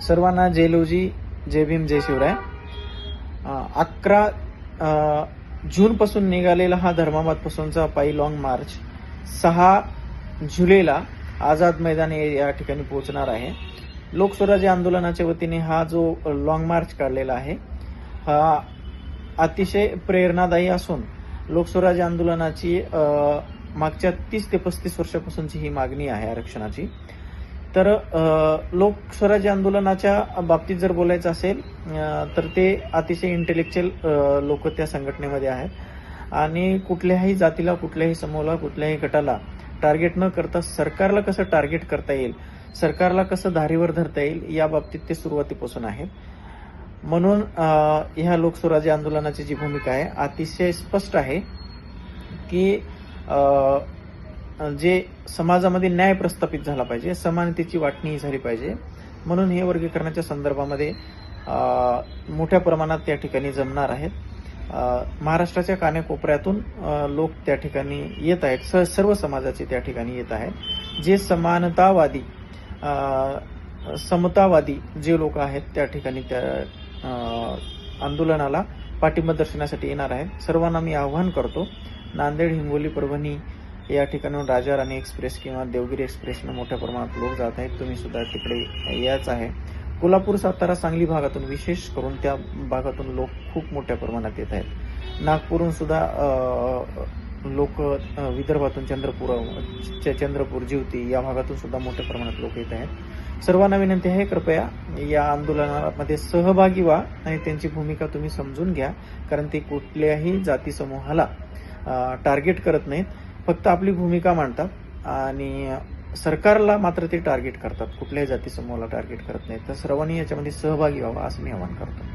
सर्वांना जय लवजी, जय भीम, जय शिवराय. 11 जून पासून निघालेला हा धर्माबाद पासूनचा पायी लॉंग मार्च 6 जुलैला आझाद मैदान या ठिकाणी पोहोचणार आहे. लोकस्वराज्य आंदोलनाच्या वतीने हा जो लॉंग मार्च काढलेला आहे हा अतिशय प्रेरणादायी असून लोकस्वराज्य आंदोलनाची मागच्या 30 ते 35 वर्षापासूनची ही मागणी आहे आरक्षणाची. तर लोकस्वराज्य आंदोलनाच्या बाबतीत जर बोलायचं असेल तर ते अतिशय इंटेलेक्च्युअल लोक त्या संघटनेमध्ये आहेत आणि कुठल्याही जातीला, कुठल्याही समूहाला, कुठल्याही गटाला टार्गेट न करता सरकारला कसं टार्गेट करता येईल, सरकारला कसं धारीवर धरता येईल या बाबतीत ते सुरुवातीपासून आहेत. म्हणून ह्या लोकस्वराज्य आंदोलनाची जी भूमिका आहे अतिशय स्पष्ट आहे की जे समाजामध्ये न्याय प्रस्थापित झाला पाहिजे, समानतेची वाटणी झाली पाहिजे. म्हणून हे वर्गीकरणाच्या संदर्भामध्ये मोठ्या प्रमाणात त्या ठिकाणी जमणार आहेत. महाराष्ट्राच्या कानाकोपऱ्यातून लोक त्या ठिकाणी येत आहेत, सर्व समाजाचे त्या ठिकाणी येत आहेत. जे समानतावादी, समतावादी जे लोक आहेत त्या ठिकाणी त्या आंदोलनाला पाठिंबा दर्शनासाठी येणार आहेत. सर्वांना मी आवाहन करतो, नांदेड, हिंगोली, परभणी या ठिकाणून राजा राणी एक्सप्रेस किंवा देवगिरी एक्सप्रेसनं मोठ्या प्रमाणात लोक जात आहेत. तुम्ही सुद्धा तिकडे याच आहे. कोल्हापूर, सातारा, सांगली भागातून, विशेष करून त्या भागातून लोक खूप मोठ्या प्रमाणात येत आहेत. नागपूरहून सुद्धा लोक, विदर्भातून चंद्रपूर, जिवती या भागातून सुद्धा मोठ्या प्रमाणात लोक येत आहेत. सर्वांना विनंती आहे, कृपया या आंदोलनामध्ये सहभागी व्हा आणि त्यांची भूमिका तुम्ही समजून घ्या. कारण ते कुठल्याही जाती समूहाला टार्गेट करत नाहीत, फक्त आपली भूमिका मांडतात आणि सरकारला मात्र ते टार्गेट करतात, कुठल्याही जाती समूहाला टार्गेट करत नाहीत. तर सर्वांनी याच्यामध्ये सहभागी व्हावा असं मी आवाहन करतो.